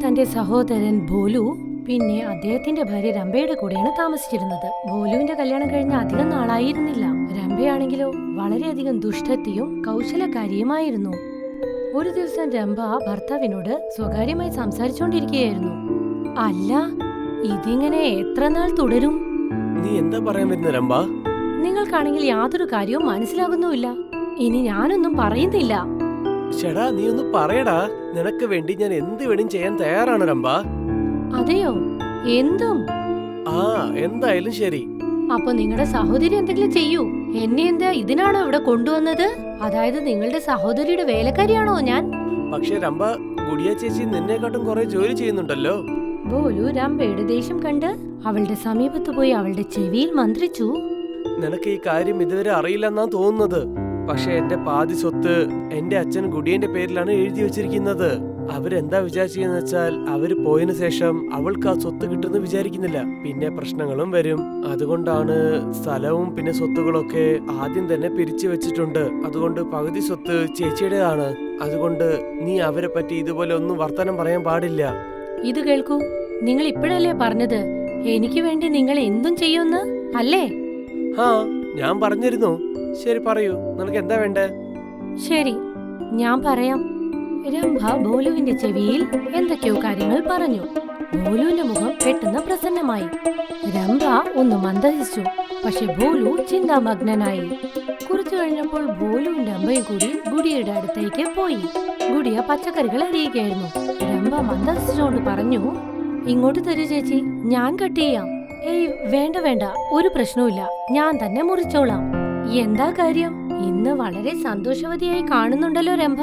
തന്റെ സഹോദരൻ ഭോലു പിന്നെ അദ്ദേഹത്തിന്റെ ഭാര്യ രംഭയുടെ കൂടെയാണ് താമസിച്ചിരുന്നത്. ഭോലുവിന്റെ കല്യാണം കഴിഞ്ഞ അധികം നാളായിരുന്നില്ല. രംഭയാണെങ്കിലോ വളരെയധികം ദുഷ്ടത്തിയും കൗശലക്കാരിയുമായിരുന്നു. ഒരു ദിവസം രംഭ ഭർത്താവിനോട് സ്വകാര്യമായി സംസാരിച്ചുകൊണ്ടിരിക്കുകയായിരുന്നു. അല്ല, ഇതിങ്ങനെ എത്ര നാൾ തുടരും? നീ എന്താ പറയാൻ വരുന്ന രംഭ? നിങ്ങൾക്കാണെങ്കിൽ യാതൊരു കാര്യവും മനസ്സിലാകുന്നുമില്ല. ഇനി ഞാനൊന്നും പറയുന്നില്ല. ചേടാ, നീ ഒന്ന് പറയടാ. നിനക്ക് വേണ്ടി ഞാൻ എന്ത് വേണേലും ചെയ്യാൻ തയ്യാറാണ് രംഭ. അതെയോ? എന്തും? ആ, എന്തായാലും ശരി. അപ്പൊ നിങ്ങളുടെ സഹോദരി എന്തെങ്കിലും ചെയ്യൂ. എന്നെ എന്താ ഇതിനാണോ ഇവിടെ കൊണ്ടുവന്നത്? അതായത് നിങ്ങളുടെ സഹോദരിയുടെ വേലക്കാരിയാണോ ഞാൻ? പക്ഷെ രംഭ, ഗുഡിയ ചേച്ചി നിന്നെക്കാട്ടും കുറെ ജോലി ചെയ്യുന്നുണ്ടല്ലോ. ഭോലു രംഭയുടെ ദേഷ്യം കണ്ട് അവളുടെ സമീപത്ത് പോയി അവളുടെ ചെവിയിൽ മന്ത്രിച്ചു. നിനക്ക് ഈ കാര്യം ഇതുവരെ അറിയില്ലെന്നാ തോന്നുന്നത്. പക്ഷെ എന്റെ പാതി സ്വത്ത് എന്റെ അച്ഛൻ ഗുഡിയന്റെ പേരിലാണ് എഴുതി വെച്ചിരിക്കുന്നത്. അവരെന്താ വിചാരിച്ചെന്ന് വെച്ചാൽ അവര് പോയതിനു ശേഷം അവൾക്ക് ആ സ്വത്ത് കിട്ടുമെന്ന് വിചാരിക്കുന്നില്ല. പിന്നെ പ്രശ്നങ്ങളും വരും. അതുകൊണ്ടാണ് സ്ഥലവും പിന്നെ സ്വത്തുകളൊക്കെ ആദ്യം തന്നെ പിരിച്ചു വെച്ചിട്ടുണ്ട്. അതുകൊണ്ട് പകുതി സ്വത്ത് ചേച്ചിയുടേതാണ്. അതുകൊണ്ട് നീ അവരെ പറ്റി ഇതുപോലെ ഒന്നും വർത്തമാനം പറയാൻ പാടില്ല. ഇത് കേൾക്കൂ, നിങ്ങൾ ഇപ്പോഴല്ലേ പറഞ്ഞത് എനിക്ക് വേണ്ടി നിങ്ങൾ എന്തും ചെയ്യുമെന്ന്, അല്ലേ? ആ, ഞാൻ പറഞ്ഞിരുന്നു. ശരി, പറയൂ, നിനക്ക് എന്താ വേണ്ടേ? ശരി, ഞാൻ പറയാം. രംഭ ഭോലുവിന്റെ ചെവിയിൽ എന്തൊക്കെയോ കാര്യങ്ങൾ പറഞ്ഞു. ഭോലുവിന്റെ മുഖം പെട്ടെന്ന് പ്രസന്നമായി. രംഭ ഒന്ന് മന്ദഹിച്ചു. പക്ഷെ ഭോലു ചിന്താമഗ്നനായി. കുറച്ചു കഴിഞ്ഞപ്പോൾ ഭോലുവും രംഭയും കൂടി ഗുഡിയുടെ അടുത്തേക്ക് പോയി. ഗുഡിയ പച്ചക്കറികൾ അരിയുകയായിരുന്നു. രംഭ മന്ദഹിച്ചുകൊണ്ട് പറഞ്ഞു, ഇങ്ങോട്ട് തരൂ ചേച്ചി, ഞാൻ കട്ട് ചെയ്യാം. ഏയ് വേണ്ട വേണ്ട, ഒരു പ്രശ്നവുമില്ല, ഞാൻ തന്നെ മുറിച്ചോളാം. എന്താ കാര്യം? ഇന്ന് വളരെ സന്തോഷവതിയായി കാണുന്നുണ്ടല്ലോ രംഭ.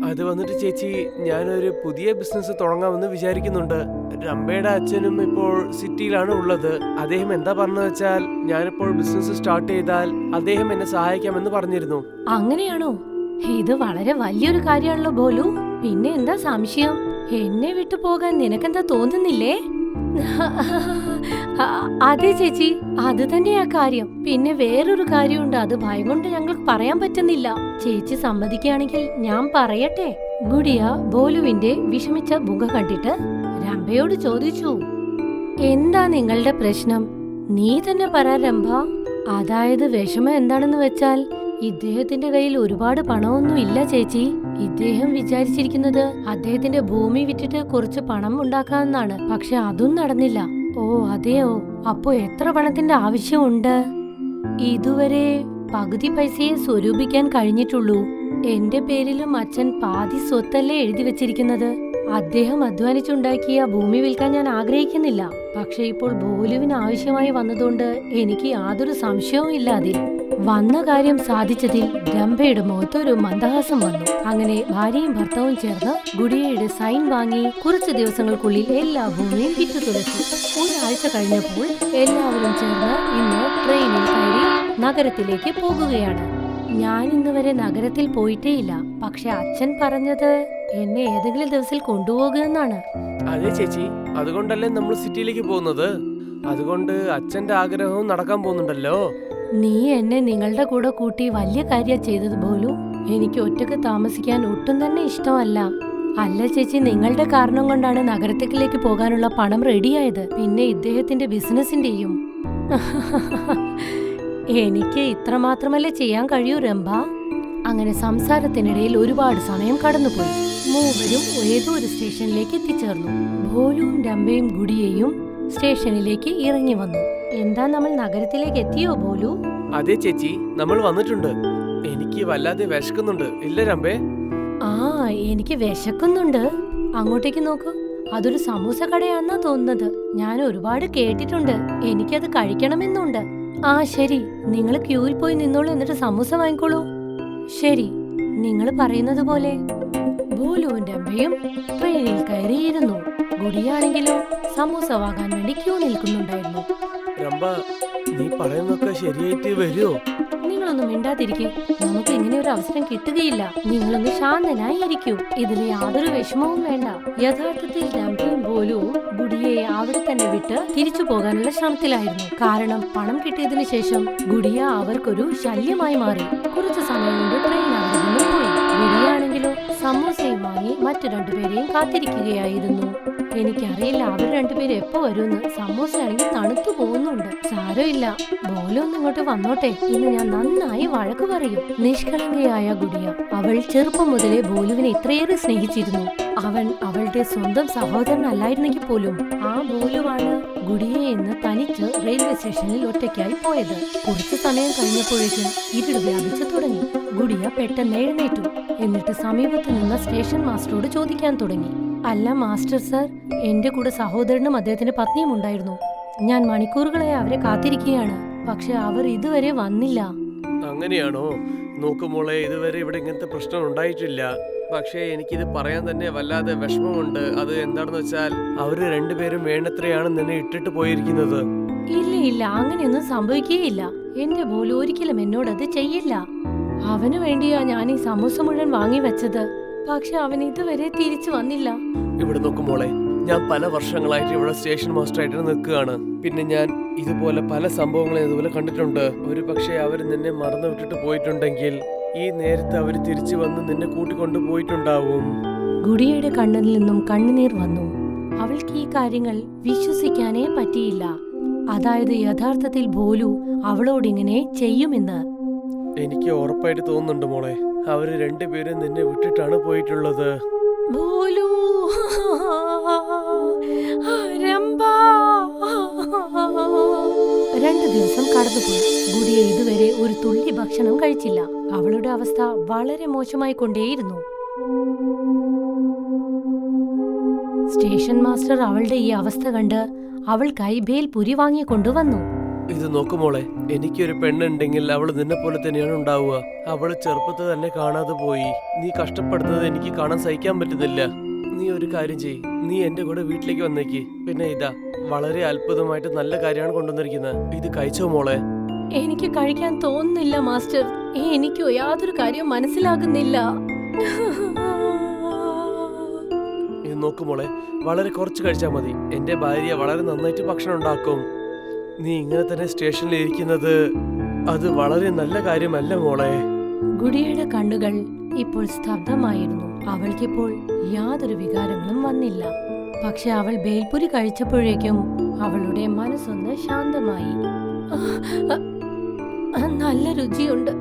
അത് വന്നിട്ട് ചേച്ചി, ഞാനൊരു പുതിയ ബിസിനസ് തുടങ്ങാമെന്ന് വിചാരിക്കുന്നുണ്ട്. രംഭയുടെ അച്ഛനും ഇപ്പോൾ സിറ്റിയിലാണ് ഉള്ളത്. അദ്ദേഹം എന്താ പറഞ്ഞെന്ന് വെച്ചാൽ ഞാനിപ്പോൾ ബിസിനസ് സ്റ്റാർട്ട് ചെയ്താൽ അദ്ദേഹം എന്നെ സഹായിക്കാമെന്ന് പറഞ്ഞിരുന്നു. അങ്ങനെയാണോ? ഇത് വളരെ വലിയൊരു കാര്യമാണല്ലോ ഭോലു. പിന്നെ എന്താ സംശയം? എന്നെ വിട്ടു പോകാൻ നിനക്കെന്താ തോന്നുന്നില്ലേ? അതെ ചേച്ചി, അത് തന്നെയാ കാര്യം. പിന്നെ വേറൊരു കാര്യമുണ്ട്, അത് ഭയം കൊണ്ട് ഞങ്ങൾക്ക് പറയാൻ പറ്റുന്നില്ല. ചേച്ചി സമ്മതിക്കുകയാണെങ്കിൽ ഞാൻ പറയട്ടെ. ഗുഡിയ ഭോലുവിന്റെ വിഷമിച്ച മുഖം കണ്ടിട്ട് രംഭയോട് ചോദിച്ചു, എന്താ നിങ്ങളുടെ പ്രശ്നം? നീ തന്നെ പറ രംഭ. അതായത് വിഷമം എന്താണെന്ന് വെച്ചാൽ ഇദ്ദേഹത്തിന്റെ കയ്യിൽ ഒരുപാട് പണമൊന്നും ഇല്ല ചേച്ചി. ഇദ്ദേഹം വിചാരിച്ചിരിക്കുന്നത് അദ്ദേഹത്തിന്റെ ഭൂമി വിറ്റിട്ട് കുറച്ച് പണം ഉണ്ടാക്കാമെന്നാണ്. പക്ഷെ അതും നടന്നില്ല. ഓ അതെയോ? അപ്പോ എത്ര പണത്തിന്റെ ആവശ്യമുണ്ട്? ഇതുവരെ പകുതി പൈസയെ സ്വരൂപിക്കാൻ കഴിഞ്ഞിട്ടുള്ളൂ. എന്റെ പേരിലും അച്ഛൻ പാതി സ്വത്തല്ലേ എഴുതി വെച്ചിരിക്കുന്നത്. അദ്ദേഹം അധ്വാനിച്ചുണ്ടാക്കിയ ഭൂമി വിൽക്കാൻ ഞാൻ ആഗ്രഹിക്കുന്നില്ല. പക്ഷെ ഇപ്പോൾ ഭോലുവിന് ആവശ്യമായി വന്നതുകൊണ്ട് എനിക്ക് യാതൊരു സംശയവും ഇല്ല അതിൽ. വന്ന കാര്യം സാധിച്ചതിൽ രംഭയുടെ മുഖത്ത് ഒരു മന്ദഹാസം വന്നു. അങ്ങനെ ഭാര്യയും ഭർത്താവും ചേർന്ന് ഗുഡിയയുടെ സൈൻ വാങ്ങി കുറച്ചു ദിവസങ്ങൾക്കുള്ളിൽ എല്ലാ ഭൂമിയും വിറ്റു തുലച്ചു. ഒരാഴ്ച കഴിഞ്ഞപ്പോൾ എല്ലാവരും ചേർന്ന് ഇന്ന് ട്രെയിനിൽ കയറി നഗരത്തിലേക്ക് പോകുകയാണ്. ഞാൻ ഇന്ന് വരെ നഗരത്തിൽ പോയിട്ടേയില്ല. പക്ഷെ അച്ഛൻ പറഞ്ഞത് എന്നെ ഏതെങ്കിലും ദിവസം കൊണ്ടുപോകുമെന്നാണ്. അതെ ചേച്ചി, അതുകൊണ്ടല്ലേ നമ്മൾ സിറ്റിയിലേക്ക് പോകുന്നത്. അതുകൊണ്ട് അച്ഛന്റെ ആഗ്രഹവും നടക്കാൻ പോകുന്നുണ്ടല്ലോ. നീ എന്നെ നിങ്ങളുടെ കൂടെ കൂട്ടി വലിയ കാര്യം ചെയ്തത് പോലും. എനിക്ക് ഒറ്റക്ക് താമസിക്കാൻ ഒട്ടും തന്നെ ഇഷ്ടമല്ല. അല്ല ചേച്ചി, നിങ്ങളുടെ കാരണം കൊണ്ടാണ് നഗരത്തിലേക്ക് പോകാനുള്ള പണം റെഡിയായത്. പിന്നെ ഇദ്ദേഹത്തിന്റെ ബിസിനസിന്റെയും. എനിക്ക് ഇത്രമാത്രമല്ലേ ചെയ്യാൻ കഴിയൂ രംഭ. അങ്ങനെ സംസാരത്തിനിടയിൽ ഒരുപാട് സമയം കടന്നുപോയി. മൂവരും ഏതോ ഒരു സ്റ്റേഷനിലേക്ക് എത്തിച്ചേർന്നു. ഭോലുവും രംഭയും ഗുഡിയയും സ്റ്റേഷനിലേക്ക് ഇറങ്ങി വന്നു. എന്താ, നമ്മൾ നഗരത്തിലേക്ക് എത്തിയോ ഭോലു? അതെ ചേച്ചി, നമ്മൾ വന്നിട്ടുണ്ട്. എനിക്ക് വല്ലാതെ വിശക്കുന്നുണ്ട്. ഇല്ല രംഭേ? ആ, എനിക്ക് വിശക്കുന്നുണ്ട്. അങ്ങോട്ടേക്ക് നോക്കൂ, അതൊരു സമൂസ കടയാണെന്നാ തോന്നുന്നത്. ഞാൻ ഒരുപാട് കേട്ടിട്ടുണ്ട്. എനിക്കത് കഴിക്കണമെന്നുണ്ട്. ആ ശരി, നിങ്ങൾ ക്യൂവിൽ പോയി നിന്നോളൂ, എന്നിട്ട് സമൂസ വാങ്ങിക്കോളൂ. ശരി, നിങ്ങൾ പറയുന്നത് പോലെ. ഭോലുവും രംഭയും ട്രെയിനിൽ കയറിയിരുന്നു. ഗുഡിയാണെങ്കിലോ സമൂസ വാങ്ങാൻ വേണ്ടി ക്യൂ നിൽക്കുന്നുണ്ടായിരുന്നു. രംഭ, നീ പറയുന്നൊക്കെ ശരിയായിട്ട് വരുമോ? നിങ്ങളൊന്നും മിണ്ടാതിരിക്കേ. നമുക്ക് ഇങ്ങനെ ഒരു അവസരം കിട്ടുകയില്ല. നിങ്ങളൊന്ന് ശാന്തനായി ഇരിക്കൂ. ഇതിൽ യാതൊരു വിഷമവും വേണ്ട. യഥാർത്ഥത്തിൽ രംഭയും ഭോലുവും ഗുഡിയെ അവിടെ തന്നെ വിട്ട് തിരിച്ചു പോകാനുള്ള ശ്രമത്തിലായിരുന്നു. കാരണം പണം കിട്ടിയതിനു ശേഷം ഗുഡിയ അവർക്കൊരു ശല്യമായി മാറി. കുറച്ചു സമയം കൊണ്ട് ട്രെയിൻ അവിടെ നിന്നും പോയി. ഗുഡിയാണെങ്കിലോ സമൂസയും വാങ്ങി മറ്റു രണ്ടുപേരെയും കാത്തിരിക്കുകയായിരുന്നു. എനിക്കറിയില്ല അവർ രണ്ടുപേരും എപ്പോ വരുമെന്ന്. സമോസയാണെങ്കിൽ തണുത്തു പോകുന്നുണ്ട്. സാരമില്ല, ബോലു ഒന്ന് ഇങ്ങോട്ട് വന്നോട്ടെ. ഇന്ന് ഞാൻ നന്നായി വഴക്ക് പറയും. നിഷ്കളങ്കയായ ഗുഡിയ. അവൾ ചെറുപ്പം മുതലേ ബോലുവിനെ ഇത്രയേറെ സ്നേഹിച്ചിരുന്നു. അവൻ അവളുടെ സ്വന്തം സഹോദരനല്ലായിരുന്നെങ്കിൽ പോലും ആ ബോലുവാണ് ഗുഡിയെ ഇന്ന് തനിച്ച് റെയിൽവേ സ്റ്റേഷനിൽ ഒറ്റയ്ക്കായി പോയത്. കുറച്ചു സമയം കഴിഞ്ഞപ്പോഴേക്കും ഇരുട് വ്യാപിച്ചു തുടങ്ങി. ഗുഡിയ പെട്ടെന്ന് എഴുന്നേറ്റു. എന്നിട്ട് സമീപത്ത് നിന്ന സ്റ്റേഷൻ മാസ്റ്ററോട് ചോദിക്കാൻ തുടങ്ങി. അല്ല മാസ്റ്റർ സർ, എന്റെ കൂടെ സഹോദരനും അദ്ദേഹത്തിന്റെ പത്നിയും ഉണ്ടായിരുന്നു. ഞാൻ മണിക്കൂറുകളായി അവരെ കാത്തിരിക്കുകയാണ്. പക്ഷെ അവർ ഇതുവരെ വന്നില്ല. അങ്ങനെയാണോ? നോക്കുമോളെ, ഇതുവരെ ഇവിടെ ഇങ്ങനത്തെ പ്രശ്നം ഉണ്ടായിട്ടില്ല. പക്ഷേ എനിക്കിത് പറയാൻ തന്നെ വല്ലാതെ വിഷമമുണ്ട്. അത് എന്താണെന്ന് വെച്ചാൽ അവര് രണ്ടുപേരും വേണ്ടത്രയാണ് നിന്നെ ഇട്ടിട്ട് പോയിരിക്കുന്നത്. ഇല്ല ഇല്ല, അങ്ങനെയൊന്നും സംഭവിക്കുകയില്ല. എന്റെ പോലും ഒരിക്കലും എന്നോടത് ചെയ്യില്ല. അവന് വേണ്ടിയാ ഞാൻ ഈ സമൂസ മുഴുവൻ വാങ്ങി വെച്ചത്. പക്ഷെ അവൻ ഇതുവരെ തിരിച്ചു വന്നില്ല. ഇവിടെ നോക്കുമോളെ, ഞാൻ പല വർഷങ്ങളായിട്ട് ഇവിടെ സ്റ്റേഷൻ മാസ്റ്ററായിട്ട് നിൽക്കുകയാണ്. പിന്നെ ഞാൻ ഇതുപോലെ പല സംഭവങ്ങളും ഇതുപോലെ കണ്ടിട്ടുണ്ട്. ഒരു പക്ഷേ അവർ നിന്നെ മറന്നു വിട്ടിട്ട് പോയിട്ടുണ്ടെങ്കിൽ ഈ നേരത്തെ അവർ തിരിച്ചു വന്ന് നിന്നെ കൂട്ടിക്കൊണ്ടു പോയിട്ടുണ്ടാവും. ഗുഡിയയുടെ കണ്ണിൽ നിന്നും കണ്ണുനീർ വന്നു. അവൾക്ക് ഈ കാര്യങ്ങൾ വിശ്വസിക്കാനേ പറ്റിയില്ല. അതായത് യഥാർത്ഥത്തിൽ ബോലു അവളോടിങ്ങനെ ചെയ്യുമെന്ന്. എനിക്ക് ഉറപ്പായിട്ട് തോന്നുന്നുണ്ട് മോളെ, അവര് രണ്ടുപേരും നിന്നെ വിട്ടിട്ടാണ് പോയിട്ടുള്ളത്. ബോലു, രംഭാ. 2 ദിവസം കടന്നുപോയി. ഗുഡിയ ഇതുവരെ ഒരു തുള്ളി ഭക്ഷണം കഴിച്ചില്ല. അവളുടെ അവസ്ഥ വളരെ മോശമായി കൊണ്ടേയിരുന്നു. സ്റ്റേഷൻ മാസ്റ്റർ അവളുടെ ഈ അവസ്ഥ കണ്ട് അവൾക്കായി ഭേൽപുരി വാങ്ങിക്കൊണ്ടുവന്നു. ഇത് നോക്കുമോളെ, എനിക്കൊരു പെണ്ണുണ്ടെങ്കിൽ അവള് നിന്നെ പോലെ തന്നെയാണ് ഉണ്ടാവുക. അവള് ചെറുപ്പത്തിൽ തന്നെ കാണാതെ പോയി. നീ കഷ്ടപ്പെടുന്നത് എനിക്ക് കാണാൻ സഹിക്കാൻ പറ്റുന്നില്ല. നീ ഒരു കാര്യം ചെയ്യ്, നീ എന്റെ കൂടെ വീട്ടിലേക്ക് വന്നേക്ക്. പിന്നെ ഇതാ വളരെ അത്ഭുതമായിട്ട് നല്ല കാര്യമാണ് കൊണ്ടുവന്നിരിക്കുന്നത്. ഇത് കഴിച്ചോ മോളെ? എനിക്ക് കഴിക്കാൻ തോന്നുന്നില്ല മാസ്റ്റർ. എനിക്കോ യാതൊരു കാര്യവും മനസ്സിലാകുന്നില്ല. ഇത് നോക്കുമോളെ, വളരെ കുറച്ച് കഴിച്ചാൽ മതി. എന്റെ ഭാര്യ വളരെ നന്നായിട്ട് ഭക്ഷണം ഉണ്ടാക്കും. നീ ഇങ്ങനെ തന്നെ സ്റ്റേഷനിൽ ഇരിക്കുന്നത് അത് വളരെ നല്ല കാര്യമല്ല മോളെ. ഗുഡിയയുടെ കണ്ണുകൾ ഇപ്പോൾ സ്തബ്ധമായിരുന്നു. അവൾക്കിപ്പോൾ യാതൊരു വികാരങ്ങളും വന്നില്ല. പക്ഷെ അവൾ ബേൽപുരി കഴിച്ചപ്പോഴേക്കും അവളുടെ മനസ്സൊന്ന് ശാന്തമായി. നല്ല രുചിയുണ്ട്.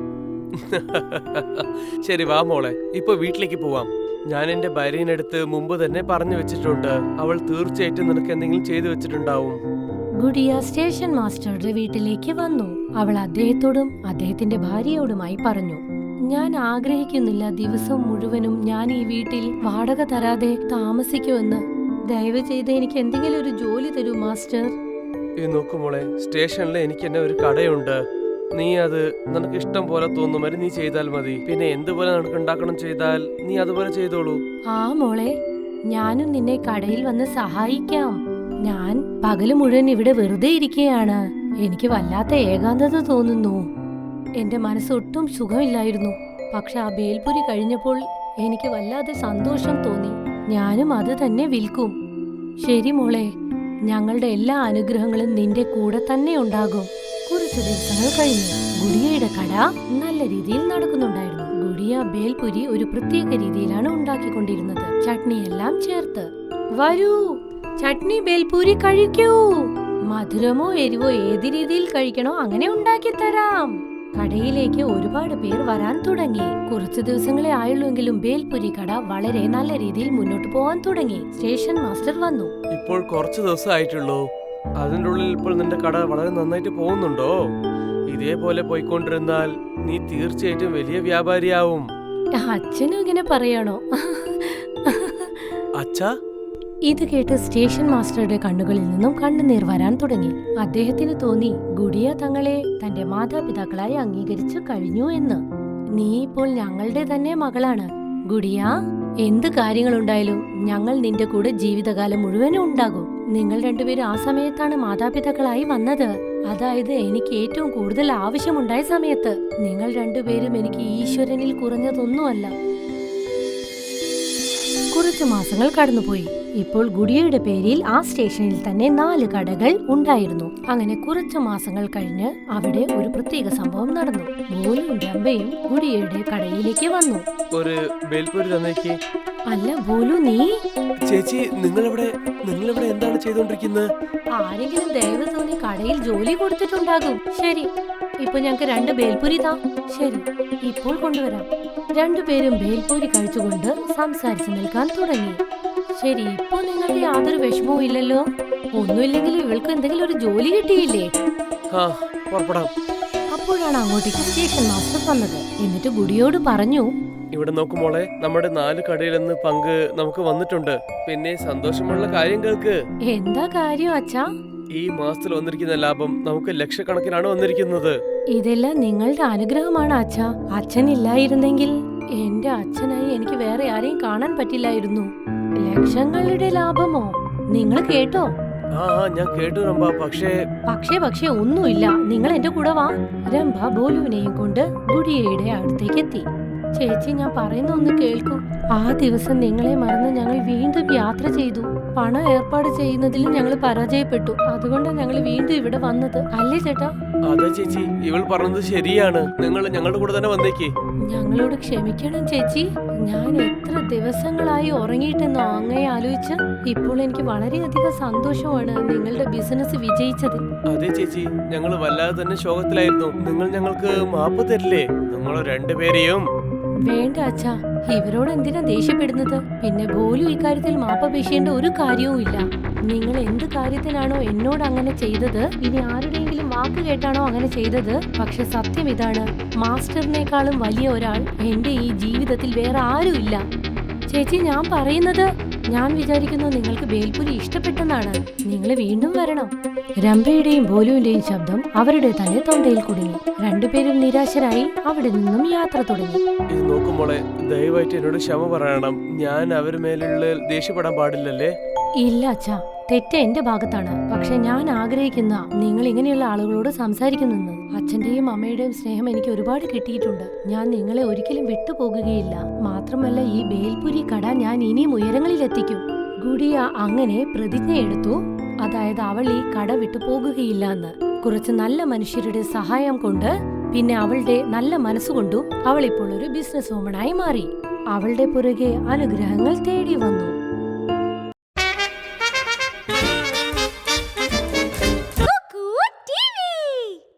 ശരി, വാ മോളെ, ഇപ്പൊ വീട്ടിലേക്ക് പോവാം. ഞാൻ എന്റെ ഭാര്യനടുത്ത് മുമ്പ് തന്നെ പറഞ്ഞു വെച്ചിട്ടുണ്ട്. അവൾ തീർച്ചയായിട്ടും നിനക്ക് എന്തെങ്കിലും ചെയ്തു വെച്ചിട്ടുണ്ടാവും. ഗുഡിയ സ്റ്റേഷൻ മാസ്റ്ററുടെ വീട്ടിലേക്ക് വന്നു. അവൾ അദ്ദേഹത്തോടും അദ്ദേഹത്തിന്റെ ഭാര്യയോടുമായി പറഞ്ഞു, ഞാൻ ആഗ്രഹിക്കുന്നില്ല ദിവസം മുഴുവനും ഞാൻ ഈ വീട്ടിൽ വാടക തരാതെ താമസിക്കുമെന്ന്. ദയവ് ചെയ്ത് എനിക്ക് എന്തെങ്കിലും ഒരു ജോലി തരൂ മാസ്റ്റർ. ഈ നോക്കുമോളെ, സ്റ്റേഷനിൽ എനിക്ക് തന്നെ ഒരു കടയുണ്ട്. നീ അത് നിനക്ക് ഇഷ്ടം പോലെ തോന്നുമാതിരി നീ ചെയ്താൽ മതി. പിന്നെ എന്തുപോലെ നിനക്ക് ഉണ്ടാക്കണം ചെയ്താൽ നീ അതുപോലെ ചെയ്തോളൂ. ആ മോളെ, ഞാനും നിന്നെ കടയിൽ വന്ന് സഹായിക്കാം. ഞാൻ പകല് മുഴുവൻ ഇവിടെ വെറുതെ ഇരിക്കുകയാണ്. എനിക്ക് വല്ലാത്ത ഏകാന്തത തോന്നുന്നു. എന്റെ മനസ്സൊട്ടും സുഖമില്ലായിരുന്നു. പക്ഷെ ആ ബേൽപുരി കഴിഞ്ഞപ്പോൾ എനിക്ക് വല്ലാതെ സന്തോഷം തോന്നി. ഞാനും അത് തന്നെ വിൽക്കും. ശരി മോളെ, ഞങ്ങളുടെ എല്ലാ അനുഗ്രഹങ്ങളും നിന്റെ കൂടെ തന്നെ ഉണ്ടാകും. കുറച്ചു ദിവസങ്ങൾ കഴിഞ്ഞു. ഗുഡിയയുടെ കട നല്ല രീതിയിൽ നടക്കുന്നുണ്ടായിരുന്നു. ഗുഡിയ ബേൽപുരി ഒരു പ്രത്യേക രീതിയിലാണ് ഉണ്ടാക്കിക്കൊണ്ടിരുന്നത്. ചട്നിയെല്ലാം ചേർത്ത്. വരൂ, ചട്നി ബേൽപൂരി കഴിക്കൂ. മധുരമോ എരിവോ ഏത് രീതിയിൽ കഴിക്കണോ അങ്ങനെ ഉണ്ടാക്കി തരാം. കടയിലേക്ക് ഒരുപാട് പേർ വരാൻ തുടങ്ങി. കുറച്ചു ദിവസങ്ങളെ ആയുള്ളൂവെങ്കിലും ബേൽപുരി കട വളരെ നല്ല രീതിയിൽ മുന്നോട്ട് പോകാൻ തുടങ്ങി. സ്റ്റേഷൻ മാസ്റ്റർ വന്നു. ഇപ്പോൾ കുറച്ച് ദിവസം ആയിട്ടുള്ളൂ. അതിൻ്റെ ഉള്ളിൽ ഇപ്പോൾ നിന്റെ കട വളരെ നന്നായിട്ട് പോകുന്നുണ്ടോ? ഇതേപോലെ പോയിക്കൊണ്ടിരുന്നാൽ നീ തീർച്ചയായിട്ടും വലിയ വ്യാപാരിയാവും. അച്ഛനും ഇങ്ങനെ പറയണോ? അച്ഛാ? ഇത് കേട്ട് സ്റ്റേഷൻ മാസ്റ്ററുടെ കണ്ണുകളിൽ നിന്നും കണ്ണുനീർ വരാൻ തുടങ്ങി. അദ്ദേഹത്തിന് തോന്നി ഗുഡിയ തങ്ങളെ തന്റെ മാതാപിതാക്കളായി അംഗീകരിച്ചു കഴിഞ്ഞു എന്ന്. നീ ഇപ്പോൾ ഞങ്ങളുടെ തന്നെ മകളാണ് ഗുഡിയ. എന്ത് കാര്യങ്ങളുണ്ടായാലും ഞങ്ങൾ നിന്റെ കൂടെ ജീവിതകാലം മുഴുവനും ഉണ്ടാകും. നിങ്ങൾ രണ്ടുപേരും ആ സമയത്താണ് മാതാപിതാക്കളായി വന്നത്. അതായത് എനിക്ക് ഏറ്റവും കൂടുതൽ ആവശ്യമുണ്ടായ സമയത്ത്. നിങ്ങൾ രണ്ടുപേരും എനിക്ക് ഈശ്വരനിൽ കുറഞ്ഞതൊന്നുമല്ല. കുറച്ചു മാസങ്ങൾ കടന്നുപോയി. ഇപ്പോൾ ഗുഡിയയുടെ പേരിൽ ആ സ്റ്റേഷനിൽ തന്നെ 4 കടകൾ ഉണ്ടായിരുന്നു. അങ്ങനെ കുറച്ചു മാസങ്ങൾ കഴിഞ്ഞ് അവിടെ ഒരു പ്രത്യേക സംഭവം നടന്നു. ബോലും രംഭയും ഗുഡിയയുടെ കടയിലേക്ക് വന്നു. ഒരു ബേൽപൂരി തന്നേക്ക്. അല്ല ഭോലു, നീ ചേച്ചി നിങ്ങളിവിടെ എന്താണ് ചെയ്തോണ്ടിരിക്കുന്നത്? ആരെങ്കിലും ദയവ് തോന്നി കടയിൽ ജോലി കൊടുത്തിട്ടുണ്ടാകും. ശരി, ഇപ്പൊ ഞങ്ങക്ക് 2 ബേൽപൂരി താ. ശരി, ഇപ്പോൾ കൊണ്ടുവരാം. 2 പേരും ബേൽപൂരി കഴിച്ചുകൊണ്ട് സംസാരിച്ചു നിൽക്കാൻ തുടങ്ങി. ശരി, ഇപ്പൊ നിങ്ങൾക്ക് യാതൊരു വിഷമവും ഇല്ലല്ലോ? ഒന്നുമില്ലെങ്കിലും ഇവൾക്ക് എന്തെങ്കിലും ഒരു ജോലി കിട്ടിയില്ലേ? ആ, പുറപ്പെടാം. അപ്പോഴാണ് അങ്ങോട്ടേക്ക് സ്റ്റേഷൻ മാസ്റ്റർ വന്നത്. എന്നിട്ട് ഗുഡിയോട് പറഞ്ഞു, ഇവിടെ നോക്കുമോളെ, നമ്മുടെ 4 കടയിൽ നിന്ന് പങ്ക് നമുക്ക് വന്നിട്ടുണ്ട്. പിന്നെ സന്തോഷമുള്ള കാര്യം കേൾക്ക്. എന്താ കാര്യം അച്ഛാ? ഈ മാസത്തിൽ വന്നിരിക്കുന്ന ലാഭം നമുക്ക് ലക്ഷക്കണക്കിനാണ് വന്നിരിക്കുന്നത്. ഇതെല്ലാം നിങ്ങളുടെ അനുഗ്രഹമാണ് അച്ഛാ. അച്ഛനില്ലായിരുന്നെങ്കിൽ എന്റെ അച്ഛനായി എനിക്ക് വേറെ ആരെയും കാണാൻ പറ്റില്ലായിരുന്നു. ലക്ഷങ്ങളുടെ ലാഭമോ? നിങ്ങൾ കേട്ടോ? ആ ഞാൻ കേട്ടു രംഭ. പക്ഷേ ഒന്നുമില്ല. നിങ്ങൾ എന്റെ കൂടെ വാ. രംഭ ബോലുവിനെയും കൊണ്ട് ഗുഡിയയുടെ അടുത്തേക്ക് എത്തി. ചേച്ചി, ഞാൻ പറയുന്ന ഒന്ന് കേൾക്കൂ. ആ ദിവസം നിങ്ങളെ മറന്ന് ഞങ്ങൾ വീണ്ടും യാത്ര ചെയ്തു. പണം ഏർപ്പാട് ചെയ്യുന്നതിൽ ഞങ്ങൾ പരാജയപ്പെട്ടു. അതുകൊണ്ടാണ് ഞങ്ങൾ വീണ്ടും ഇവിടെ വന്നത്. അല്ലേ ചേട്ടാ? അതെ ചേച്ചി, ഇവൾ പറഞ്ഞത് ശരിയാണ്. നിങ്ങൾ ഞങ്ങളുടെ കൂടെ തന്നെ വന്നേക്ക്. ഞങ്ങളോട് ക്ഷമിക്കണം ചേച്ചി. ഞാൻ എത്ര ദിവസങ്ങളായി ഉറങ്ങിയിട്ടെന്നോ അങ്ങയെ ആലോചിച്ച്. ഇപ്പോൾ എനിക്ക് വളരെയധികം സന്തോഷമാണ് നിങ്ങളുടെ ബിസിനസ് വിജയിച്ചത്. അതെ ചേച്ചി, ഞങ്ങൾ വല്ലാതെ തന്നെ ശോകത്തിലായിരുന്നു. നിങ്ങൾ ഞങ്ങൾക്ക് മാപ്പ് തരില്ലേ? നിങ്ങൾ 2 പേരെയും. വേണ്ട അച്ഛാ, ഇവരോട് എന്തിനാ ദേഷ്യപ്പെടുന്നത്? പിന്നെ ഭോലു ഇക്കാര്യത്തിൽ മാപ്പപേക്ഷിക്കേണ്ട ഒരു കാര്യവും ഇല്ല. നിങ്ങൾ എന്ത് കാര്യത്തിനാണോ എന്നോട് അങ്ങനെ ചെയ്തത്, ഇനി ആരുടെയെങ്കിലും വാക്ക് കേട്ടാണോ അങ്ങനെ ചെയ്തത്? പക്ഷെ സത്യം ഇതാണ്, മാസ്റ്ററിനേക്കാളും വലിയ ഒരാൾ എന്റെ ഈ ജീവിതത്തിൽ വേറെ ആരുമില്ല. ചേച്ചി, ഞാൻ വിചാരിക്കുന്നു നിങ്ങൾക്ക് ബേൽപൂരി ഇഷ്ടപ്പെട്ടെന്നാണ്. നിങ്ങൾ വീണ്ടും വരണം. രംഭയുടെയും ഭോലുവിന്റെയും ശബ്ദം അവരുടെ തന്നെ തൊണ്ടയിൽ കുടുങ്ങി. 2 പേരും നിരാശരായി അവിടെ നിന്നും യാത്ര തുടങ്ങി. ഇത് നോക്കുമ്പോളെ, ദയവായിട്ട് എന്നോട് ക്ഷമ പറയണം. ഞാൻ അവര് മേലുള്ള ദേഷ്യപ്പെടാൻ പാടില്ലല്ലേ? ഇല്ല അച്ഛാ, തെറ്റ് എന്റെ ഭാഗത്താണ്. പക്ഷെ ഞാൻ ആഗ്രഹിക്കുന്ന നിങ്ങൾ ഇങ്ങനെയുള്ള ആളുകളോട് സംസാരിക്കുന്നെന്ന്. അച്ഛന്റെയും അമ്മയുടെയും സ്നേഹം എനിക്ക് ഒരുപാട് കിട്ടിയിട്ടുണ്ട്. ഞാൻ നിങ്ങളെ ഒരിക്കലും വിട്ടുപോകുകയില്ല. മാത്രമല്ല, ഈ ബേൽപൂരി കട ഞാൻ ഇനിയും ഉയരങ്ങളിലെത്തിക്കും. ഗുഡിയ അങ്ങനെ പ്രതിജ്ഞയെടുത്തു. അതായത് അവൾ ഈ കട വിട്ടു പോകുകയില്ല എന്ന്. കുറച്ച് നല്ല മനുഷ്യരുടെ സഹായം കൊണ്ട്, പിന്നെ അവളുടെ നല്ല മനസ്സുകൊണ്ടും അവൾ ഇപ്പോൾ ഒരു ബിസിനസ് വുമണായി മാറി. അവളുടെ പുറകെ അനുഗ്രഹങ്ങൾ തേടി വന്നു.